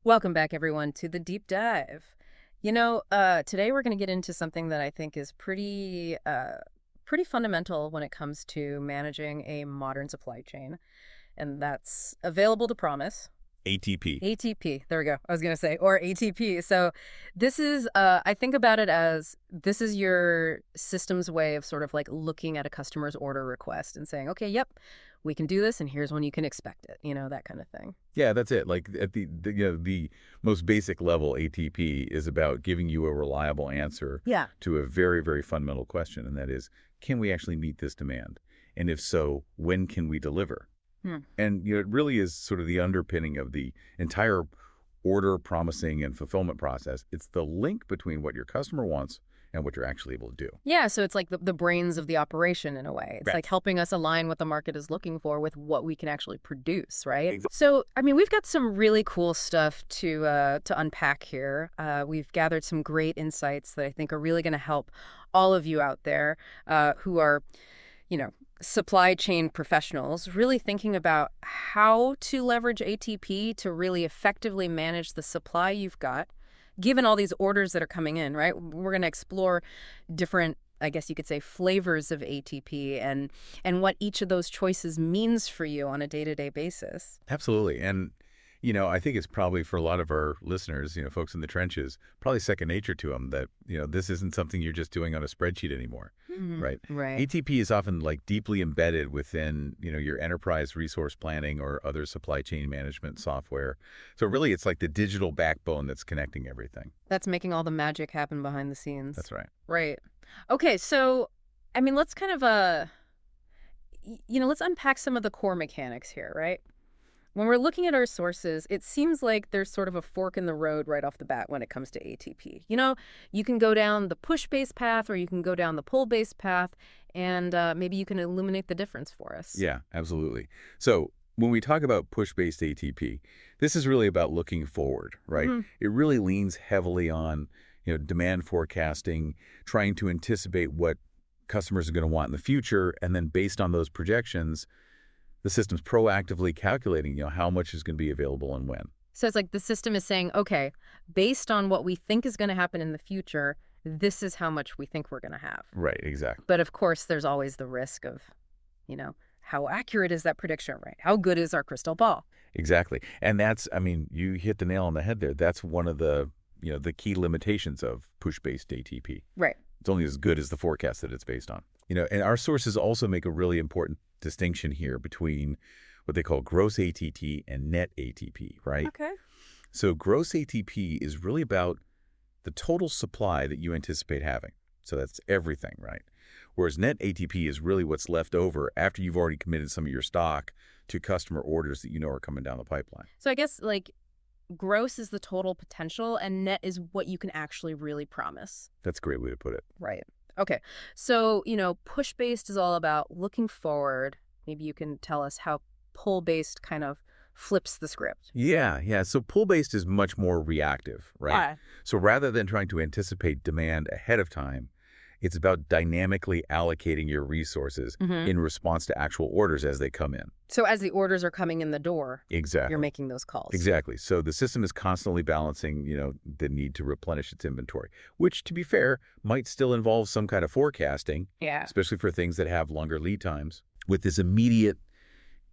Welcome back, everyone, to the deep dive. Today we're going to get into something that I think is pretty fundamental when it comes to managing a modern supply chain, and that's available to promise. ATP. ATP. There we go. I was going to say, or ATP. So this is, I think about it as this is your system's way of sort of like looking at a customer's order request and saying, okay, yep, we can do this, and here's when you can expect it, that kind of thing. Yeah, that's it. Like at the most basic level, ATP is about giving you a reliable answer Yeah. to a very, very fundamental question, and that is, can we actually meet this demand? And if so, when can we deliver? Hmm. And it really is sort of the underpinning of the entire order promising and fulfillment process. It's the link between what your customer wants and what you're actually able to do. Yeah, so it's like the brains of the operation in a way. It's Right. like helping us align what the market is looking for with what we can actually produce, right? Exactly. So, I mean, we've got some really cool stuff to unpack here. We've gathered some great insights that I think are really going to help all of you out there who are, supply chain professionals, really thinking about how to leverage ATP to really effectively manage the supply you've got given all these orders that are coming in, right? We're going to explore different, I guess you could say, flavors of ATP and what each of those choices means for you on a day-to-day basis. Absolutely. And, I think it's probably for a lot of our listeners, folks in the trenches, probably second nature to them that, this isn't something you're just doing on a spreadsheet anymore, right? Right. ATP is often like deeply embedded within, your enterprise resource planning or other supply chain management software. So really, it's like the digital backbone that's connecting everything. That's making all the magic happen behind the scenes. That's right. Right. Okay, so, I mean, let's kind of, let's unpack some of the core mechanics here, right? When we're looking at our sources, it seems like there's sort of a fork in the road right off the bat when it comes to ATP. You can go down the push-based path or you can go down the pull-based path, and maybe you can illuminate the difference for us. Yeah, absolutely. So when we talk about push-based ATP, this is really about looking forward, right? It really leans heavily on, demand forecasting, trying to anticipate what customers are going to want in the future, and then based on those projections, the system's proactively calculating, how much is going to be available and when. So it's like the system is saying, okay, based on what we think is going to happen in the future, this is how much we think we're going to have. Right, exactly. But of course, there's always the risk of, how accurate is that prediction, right? How good is our crystal ball? Exactly. And that's, you hit the nail on the head there. That's one of the, the key limitations of push-based ATP. Right. It's only as good as the forecast that it's based on. And our sources also make a really important distinction here between what they call gross ATP and net ATP, right? Okay. So gross ATP is really about the total supply that you anticipate having. So that's everything, right? Whereas net ATP is really what's left over after you've already committed some of your stock to customer orders that are coming down the pipeline. So I guess gross is the total potential and net is what you can actually really promise. That's a great way to put it. Right. Okay. So, push-based is all about looking forward. Maybe you can tell us how pull-based kind of flips the script. Yeah. So pull-based is much more reactive, right? So rather than trying to anticipate demand ahead of time, it's about dynamically allocating your resources in response to actual orders as they come in. So as the orders are coming in the door, Exactly. you're making those calls. Exactly. So the system is constantly balancing, the need to replenish its inventory, which, to be fair, might still involve some kind of forecasting, Yeah. especially for things that have longer lead times, with this immediate,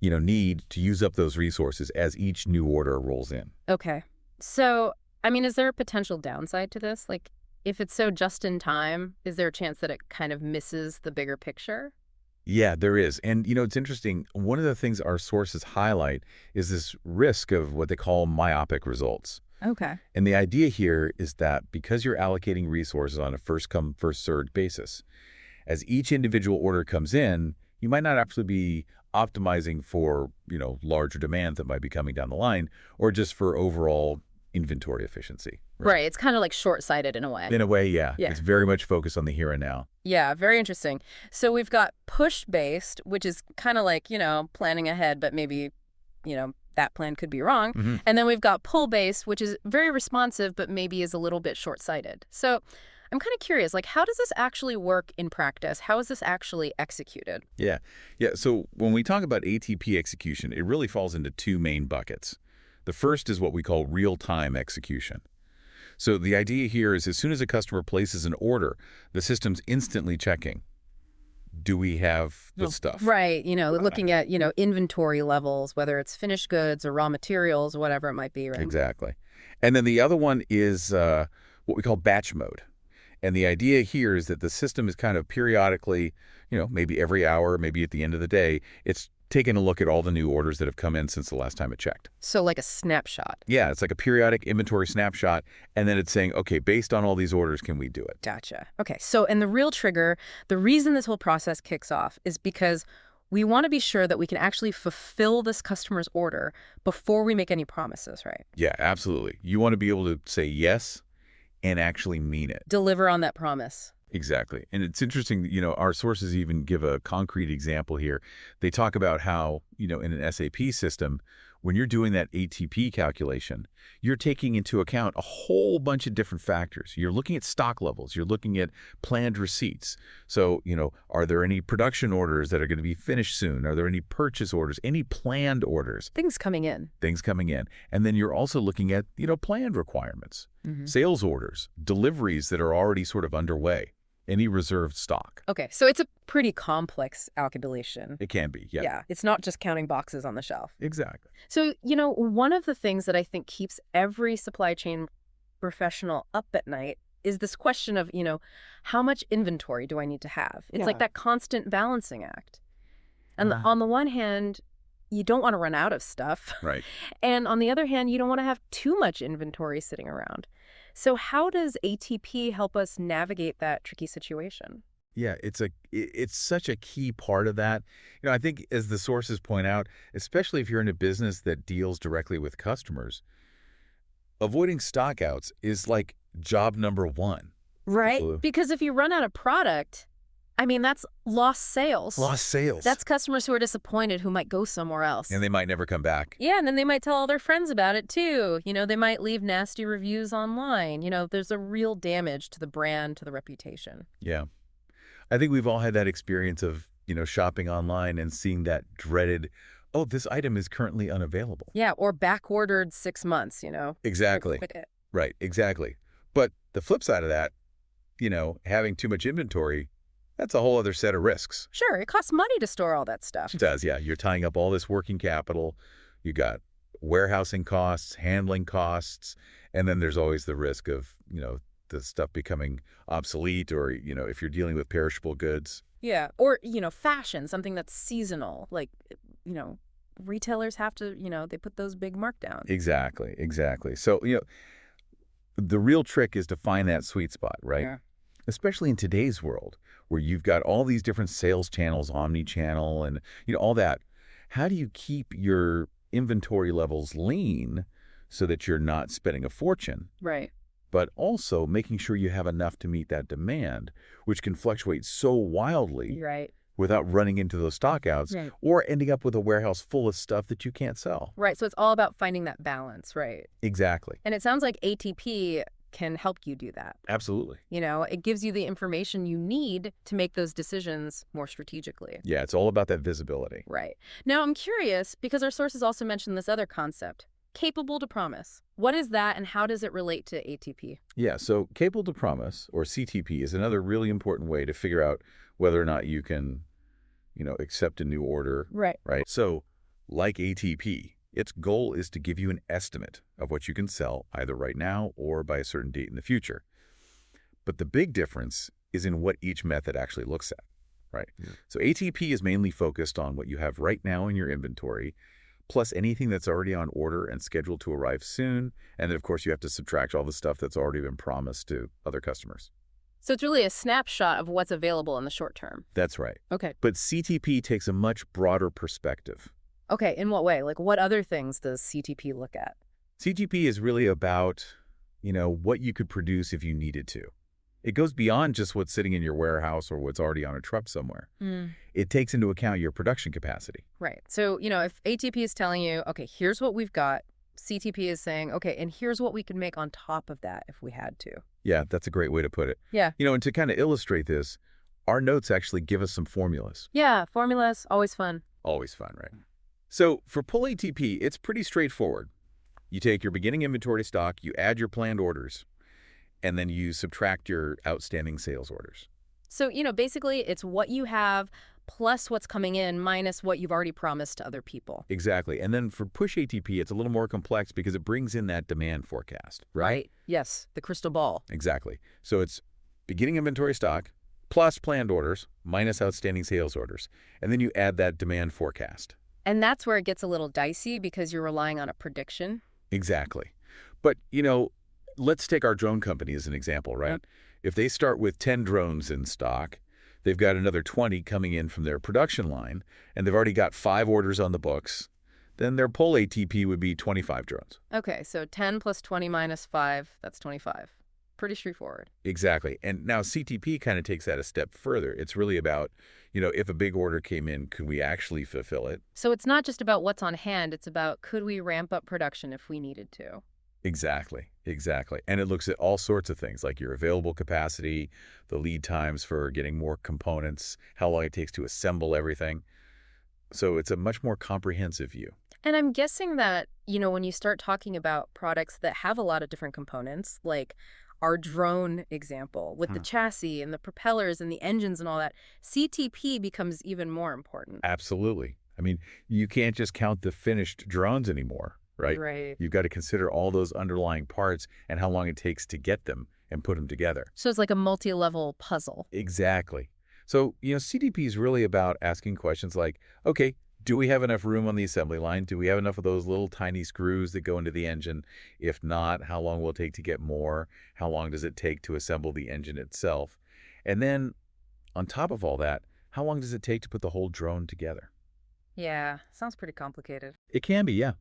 need to use up those resources as each new order rolls in. Okay. So, I mean, is there a potential downside to this? If it's so just in time, is there a chance that it kind of misses the bigger picture? Yeah, there is. And, it's interesting. One of the things our sources highlight is this risk of what they call myopic results. Okay. And the idea here is that because you're allocating resources on a first-come, first-served basis, as each individual order comes in, you might not actually be optimizing for, larger demand that might be coming down the line or just for overall inventory efficiency. Right. It's kind of like short-sighted in a way. In a way, yeah. Yeah. It's very much focused on the here and now. Yeah, very interesting. So we've got push-based, which is kind of like, planning ahead, but maybe, that plan could be wrong. And then we've got pull-based, which is very responsive, but maybe is a little bit short-sighted. So I'm kind of curious, how does this actually work in practice? How is this actually executed? Yeah. So when we talk about ATP execution, it really falls into two main buckets. The first is what we call real-time execution. So the idea here is as soon as a customer places an order, the system's instantly checking. Do we have the stuff? Right. Looking at, inventory levels, whether it's finished goods or raw materials or whatever it might be, right? Exactly. And then the other one is what we call batch mode. And the idea here is that the system is kind of periodically, maybe every hour, maybe at the end of the day, it's taking a look at all the new orders that have come in since the last time it checked. So like a snapshot. Yeah, it's like a periodic inventory snapshot, and then it's saying, okay, based on all these orders, can we do it? Gotcha. Okay. So, and the real trigger, the reason this whole process kicks off is because we want to be sure that we can actually fulfill this customer's order before we make any promises, right? Yeah, absolutely. You want to be able to say yes and actually mean it. Deliver on that promise. Exactly. And it's interesting, our sources even give a concrete example here. They talk about how, in an SAP system, when you're doing that ATP calculation, you're taking into account a whole bunch of different factors. You're looking at stock levels. You're looking at planned receipts. So, are there any production orders that are going to be finished soon? Are there any purchase orders, any planned orders? Things coming in. Things coming in. And then you're also looking at, planned requirements, sales orders, deliveries that are already sort of underway. Any reserved stock. Okay, so it's a pretty complex calculation. It can be, yeah. Yeah, it's not just counting boxes on the shelf. Exactly. So, one of the things that I think keeps every supply chain professional up at night is this question of, how much inventory do I need to have? It's like that constant balancing act. And on the one hand, you don't want to run out of stuff. Right. And on the other hand, you don't want to have too much inventory sitting around. So how does ATP help us navigate that tricky situation? Yeah, it's such a key part of that. I think as the sources point out, especially if you're in a business that deals directly with customers, avoiding stockouts is like job number one. Right? Absolutely. Because if you run out of product, that's lost sales. Lost sales. That's customers who are disappointed who might go somewhere else. And they might never come back. Yeah, and then they might tell all their friends about it too. They might leave nasty reviews online. There's a real damage to the brand, to the reputation. Yeah. I think we've all had that experience of, shopping online and seeing that dreaded, oh, this item is currently unavailable. Yeah, or back-ordered 6 months, Exactly. Right, exactly. But the flip side of that, having too much inventory, that's a whole other set of risks. Sure, it costs money to store all that stuff. It does, yeah. You're tying up all this working capital. You got warehousing costs, handling costs, and then there's always the risk of, the stuff becoming obsolete or, if you're dealing with perishable goods. Yeah, or, fashion, something that's seasonal. Like, retailers have to, they put those big markdowns. Exactly, exactly. So, the real trick is to find that sweet spot, right? Yeah. Especially in today's world where you've got all these different sales channels, omnichannel and, all that. How do you keep your inventory levels lean so that you're not spending a fortune? Right. But also making sure you have enough to meet that demand, which can fluctuate so wildly without running into those stockouts or ending up with a warehouse full of stuff that you can't sell. Right. So it's all about finding that balance, right? Exactly. And it sounds like ATP can help you do that. Absolutely. It gives you the information you need to make those decisions more strategically. Yeah, it's all about that visibility. Right. Now, I'm curious, because our sources also mentioned this other concept, capable to promise. What is that and how does it relate to ATP? Yeah, so capable to promise, or CTP, is another really important way to figure out whether or not you can, accept a new order. Right. Right. So, like ATP, its goal is to give you an estimate of what you can sell either right now or by a certain date in the future. But the big difference is in what each method actually looks at, right? Yeah. So ATP is mainly focused on what you have right now in your inventory, plus anything that's already on order and scheduled to arrive soon. And then, of course, you have to subtract all the stuff that's already been promised to other customers. So it's really a snapshot of what's available in the short term. That's right. Okay. But CTP takes a much broader perspective. Okay, in what way? Like, what other things does CTP look at? CTP is really about, what you could produce if you needed to. It goes beyond just what's sitting in your warehouse or what's already on a truck somewhere. It takes into account your production capacity. Right. So, if ATP is telling you, okay, here's what we've got, CTP is saying, okay, and here's what we could make on top of that if we had to. Yeah, that's a great way to put it. Yeah. And to kind of illustrate this, our notes actually give us some formulas. Yeah, formulas, always fun. Always fun, right? So for pull ATP, it's pretty straightforward. You take your beginning inventory stock, you add your planned orders, and then you subtract your outstanding sales orders. So, basically it's what you have plus what's coming in minus what you've already promised to other people. Exactly. And then for push ATP, it's a little more complex because it brings in that demand forecast, right? Right. Yes, the crystal ball. Exactly. So it's beginning inventory stock plus planned orders minus outstanding sales orders. And then you add that demand forecast. And that's where it gets a little dicey because you're relying on a prediction. Exactly. But, let's take our drone company as an example, right? Yep. If they start with 10 drones in stock, they've got another 20 coming in from their production line, and they've already got 5 orders on the books, then their pull ATP would be 25 drones. Okay, so 10 plus 20 minus 5, that's 25. Pretty straightforward. Exactly. And now CTP kind of takes that a step further. It's really about, if a big order came in, could we actually fulfill it? So it's not just about what's on hand, it's about could we ramp up production if we needed to. Exactly. And it looks at all sorts of things like your available capacity, the lead times for getting more components, how long it takes to assemble everything. So it's a much more comprehensive view. And I'm guessing that, when you start talking about products that have a lot of different components, like our drone example with the chassis and the propellers and the engines and all that, CTP becomes even more important. Absolutely. I mean, you can't just count the finished drones anymore, right? Right. You've got to consider all those underlying parts and how long it takes to get them and put them together. So it's like a multi-level puzzle. Exactly. So, CDP is really about asking questions like, okay, do we have enough room on the assembly line? Do we have enough of those little tiny screws that go into the engine? If not, how long will it take to get more? How long does it take to assemble the engine itself? And then, on top of all that, how long does it take to put the whole drone together? Yeah, sounds pretty complicated. It can be, yeah.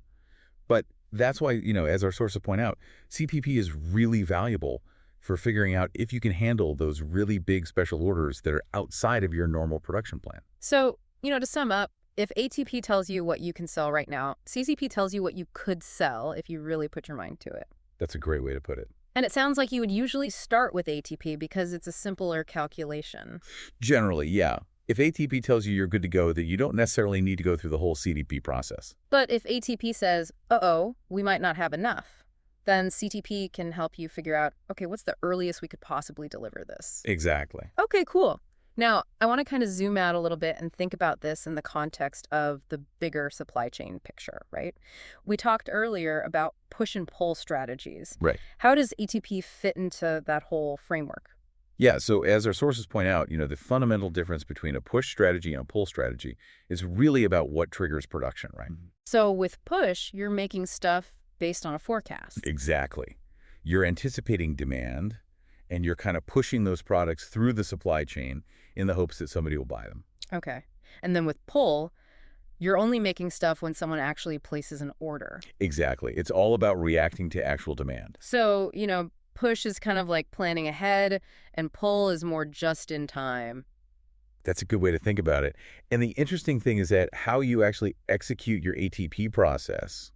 But that's why, as our sources point out, CPP is really valuable for figuring out if you can handle those really big special orders that are outside of your normal production plan. So, to sum up, if ATP tells you what you can sell right now, CCP tells you what you could sell if you really put your mind to it. That's a great way to put it. And it sounds like you would usually start with ATP because it's a simpler calculation. Generally, yeah. If ATP tells you you're good to go, then you don't necessarily need to go through the whole CDP process. But if ATP says, uh-oh, we might not have enough, then CTP can help you figure out, okay, what's the earliest we could possibly deliver this? Exactly. Okay, cool. Now, I want to kind of zoom out a little bit and think about this in the context of the bigger supply chain picture, right? We talked earlier about push and pull strategies. Right. How does ATP fit into that whole framework? Yeah, so as our sources point out, the fundamental difference between a push strategy and a pull strategy is really about what triggers production, right? So with push, you're making stuff based on a forecast. Exactly. You're anticipating demand, and you're kind of pushing those products through the supply chain in the hopes that somebody will buy them. Okay. And then with pull, you're only making stuff when someone actually places an order. Exactly. It's all about reacting to actual demand. So, push is kind of like planning ahead, and pull is more just in time. That's a good way to think about it. And the interesting thing is that how you actually execute your ATP process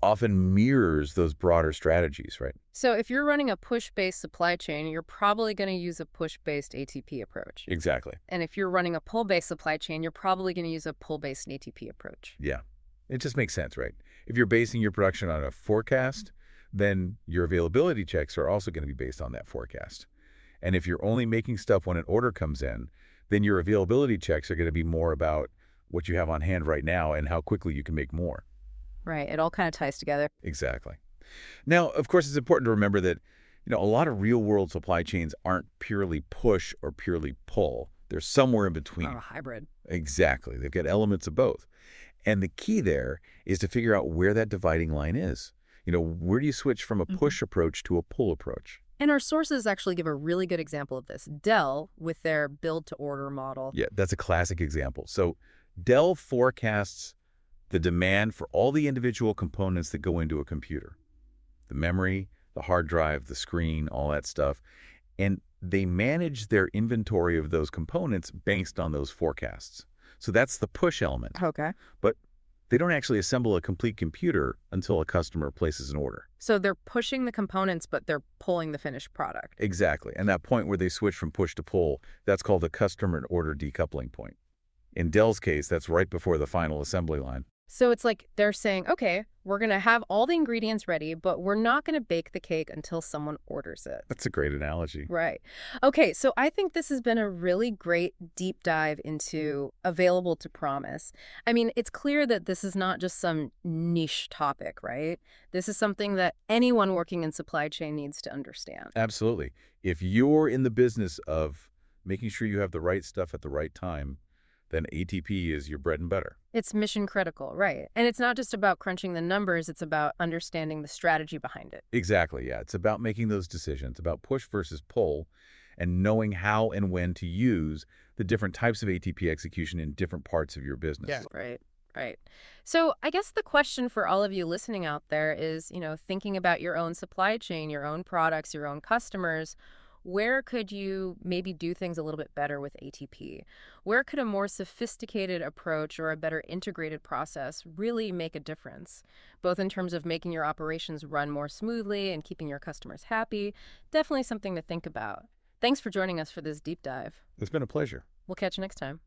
often mirrors those broader strategies, right? So if you're running a push-based supply chain, you're probably going to use a push-based ATP approach. Exactly. And if you're running a pull-based supply chain, you're probably going to use a pull-based ATP approach. Yeah. It just makes sense, right? If you're basing your production on a forecast, then your availability checks are also going to be based on that forecast. And if you're only making stuff when an order comes in, then your availability checks are going to be more about what you have on hand right now and how quickly you can make more. Right. It all kind of ties together. Exactly. Now, of course, it's important to remember that, a lot of real-world supply chains aren't purely push or purely pull. They're somewhere in between. A hybrid. Exactly. They've got elements of both. And the key there is to figure out where that dividing line is. Where do you switch from a push approach to a pull approach? And our sources actually give a really good example of this. Dell, with their build-to-order model. Yeah, that's a classic example. So Dell forecasts the demand for all the individual components that go into a computer. The memory, the hard drive, the screen, all that stuff. And they manage their inventory of those components based on those forecasts. So that's the push element. Okay. But they don't actually assemble a complete computer until a customer places an order. So they're pushing the components, but they're pulling the finished product. Exactly. And that point where they switch from push to pull, that's called the customer and order decoupling point. In Dell's case, that's right before the final assembly line. So it's like they're saying, okay, we're going to have all the ingredients ready, but we're not going to bake the cake until someone orders it. That's a great analogy. Right. Okay, so I think this has been a really great deep dive into available to promise. I mean, it's clear that this is not just some niche topic, right? This is something that anyone working in supply chain needs to understand. Absolutely. If you're in the business of making sure you have the right stuff at the right time, then ATP is your bread and butter. It's mission critical, right? And it's not just about crunching the numbers, it's about understanding the strategy behind it. Exactly, yeah. It's about making those decisions, about push versus pull, and knowing how and when to use the different types of ATP execution in different parts of your business. Yeah. Right. Right. So I guess the question for all of you listening out there is, thinking about your own supply chain, your own products, your own customers, where could you maybe do things a little bit better with ATP? Where could a more sophisticated approach or a better integrated process really make a difference, both in terms of making your operations run more smoothly and keeping your customers happy? Definitely something to think about. Thanks for joining us for this deep dive. It's been a pleasure. We'll catch you next time.